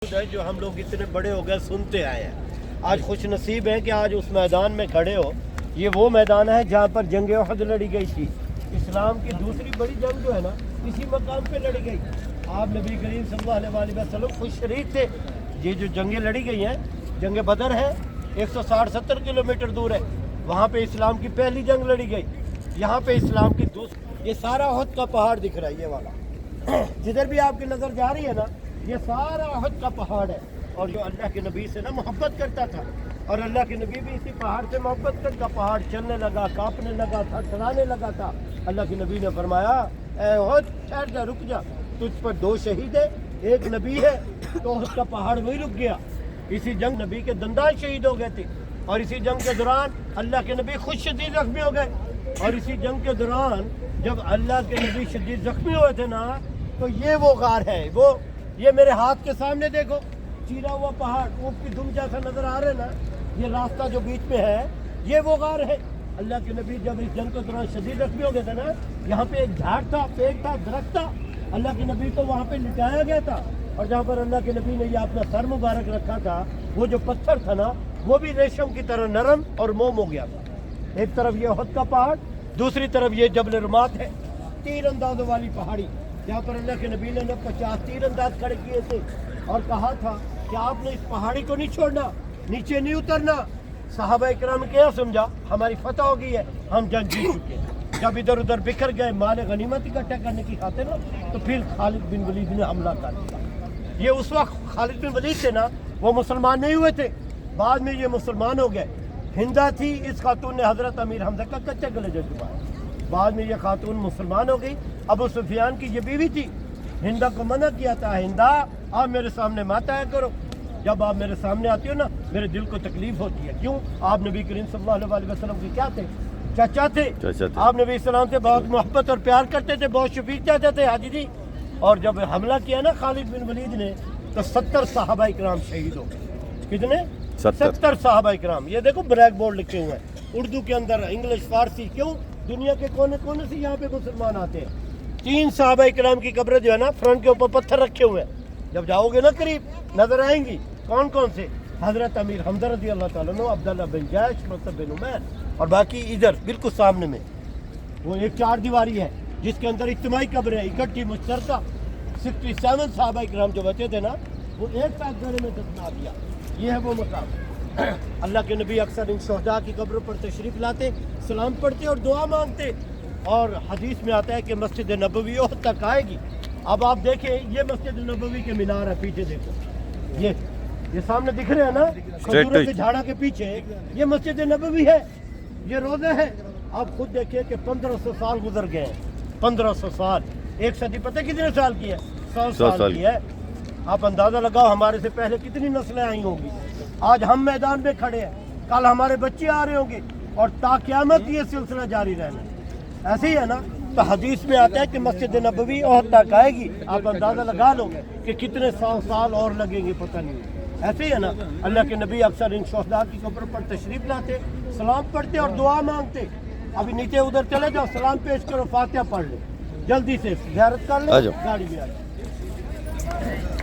है जो हम लोग इतने बड़े हो गए सुनते आए हैं। आज खुश नसीब है कि आज उस मैदान में खड़े हो। ये वो मैदान है जहाँ पर जंग उहद लड़ी गई थी। इस्लाम की दूसरी बड़ी जंग जो है ना इसी मकाम पे लड़ी गई। आप नबी करीम सल्लल्लाहु अलैहि वसल्लम खुद शरीक थे। ये जो जंगें लड़ी गई हैं, जंग बदर है 160-70 किलोमीटर दूर है, वहाँ पे इस्लाम की पहली जंग लड़ी गई। यहाँ पे इस्लाम की दूसरी, ये सारा उहद का पहाड़ दिख रहा है, ये वाला जिधर भी आपकी नज़र जा रही है ना, ये सारा उहद का पहाड़ है। और जो अल्लाह के नबी से ना मोहब्बत करता था, और अल्लाह के नबी भी इसी पहाड़ से मोहब्बत करता, पहाड़ चलने लगा, कांपने लगा था, चलाने लगा था। अल्लाह के नबी ने फरमाया, ए उहद ठहर जा, रुक जा, तुझ पर 2 शहीद है, एक नबी है। तो उहद का पहाड़ वही रुक गया। इसी जंग नबी के दंदान शहीद हो गए थे, और इसी जंग के दौरान अल्लाह के नबी खुद शदीद जख्मी हो गए। और इसी जंग के दौरान जब अल्लाह के नबी शदीद जख्मी हुए थे ना, तो ये वो गार है, वो ये मेरे हाथ के सामने देखो, चीरा हुआ पहाड़, ऊँट की दुम जैसा नजर आ रहा है ना, ये रास्ता जो बीच में है, ये वो गार है। अल्लाह के नबी जब इस जंग के दौरान शदीद जख्मी हो गए थे ना, यहाँ पे एक झाड़ था, पेड़ था, दरख्त था, अल्लाह के नबी को वहाँ पे लिटाया गया था। और जहाँ पर अल्लाह के नबी ने ये अपना सर मुबारक रखा था, वो जो पत्थर था ना, वो भी रेशम की तरह नरम और मोम हो गया था। एक तरफ ये उहद का पहाड़, दूसरी तरफ ये जबल रुमात है, तीर अंदाजों वाली पहाड़ी, जहाँ पर अल्लाह के नबी ने 50 तीर अंदाज खड़े किए थे और कहा था कि आपने इस पहाड़ी को नहीं छोड़ना, नीचे नहीं उतरना। सहाबा इकराम क्या समझा, हमारी फतह हो गई है, हम जंग जीत चुके हैं। जब इधर उधर बिखर गए माल गनीमत इकट्ठा करने की खातिर ना, तो फिर खालिद बिन वलीद ने हमला कर दिया। ये उस वक्त खालिद बिन वलीद थे ना, वो मुसलमान नहीं हुए थे, बाद में ये मुसलमान हो गए। हिंदा थी, इस खातून ने हजरत अमीर हमजा का कच्चे गले जो छुपाया। बाद में ये खातून मुसलमान हो गई। अबू सुफियान की ये बीवी थी, हिंदा को मना किया था, हिंदा आप मेरे सामने मत आया करो, जब आप मेरे सामने आती हो ना मेरे दिल को तकलीफ होती है। क्यों? आप नबी करीम सल्लल्लाहु अलैहि वसल्लम के क्या थे? चाचा थे। आप नबी सल्लल्लाहु से बहुत मोहब्बत और प्यार करते थे, बहुत शफीक चाचा थे हाजी जी। और जब हमला किया ना खालिद बिन वलीद ने, तो 70 सहाबा इकराम शहीद हो गए। कितने? 70 सहाबा इकराम। ये देखो ब्लैक बोर्ड लिखे हुए हैं उर्दू के अंदर, इंग्लिश, फारसी। क्यों? दुनिया के कोने कोने से यहाँ पे मुसलमान आते हैं। 3 सहाबा इकराम की कब्रें जो है ना, फ्रंट के ऊपर पत्थर रखे हुए हैं, जब जाओगे ना करीब नजर आएंगी। कौन कौन से? हजरत अमीर हमजा रज़ी अल्लाह ताला अन्हु, अब्दुल्लाह बिन जैश, मुसअब बिन उमैर, और बाकी इधर बिल्कुल सामने में वो एक 4 दीवारी है जिसके अंदर इज्तिमाई कब्र है, इकट्ठी मुश्तरका। 67 सहाबा इकराम जो बचे थे ना, वो एक साथ गले में दफना दिया। ये है वो मकाम। अल्लाह के नबी अक्सर इन शहदा की कब्रों पर तशरीफ लाते, सलाम पढ़ते और दुआ मांगते। और हदीस में आता है कि मस्जिद नबवी उहद तक आएगी। अब आप देखें, ये मस्जिद नबवी के मीनार है, पीछे देखो, ये सामने दिख रहे हैं ना, खजूरों के झाड़ा के पीछे ये मस्जिद नबवी है, ये रोज़ा है। आप खुद देखिए कि 1500 साल गुजर गए हैं। 1500 साल, एक सदी पता कितने साल की है? 100 साल की है। आप अंदाजा लगाओ हमारे से पहले कितनी नस्लें आई होंगी। आज हम मैदान में खड़े हैं, कल हमारे बच्चे आ रहे होंगे, और ताक़यामत ये सिलसिला जारी रहना। ऐसे ही है ना। तो हदीस में आता है कि मस्जिद नबवी उहद तक आएगी। आप अंदाजा लगा लो कि कितने 100 साल और लगेंगे, पता नहीं। ऐसे ही है ना। अल्लाह के नबी अक्सर इन शहदा की कब्र पर तशरीफ लाते, सलाम पढ़ते और दुआ मांगते। अभी नीचे उधर चले जाओ, सलाम पेश करो, फातिहा पढ़ ले, जल्दी से ज़ियारत कर ले, गाड़ी में आ जाओ।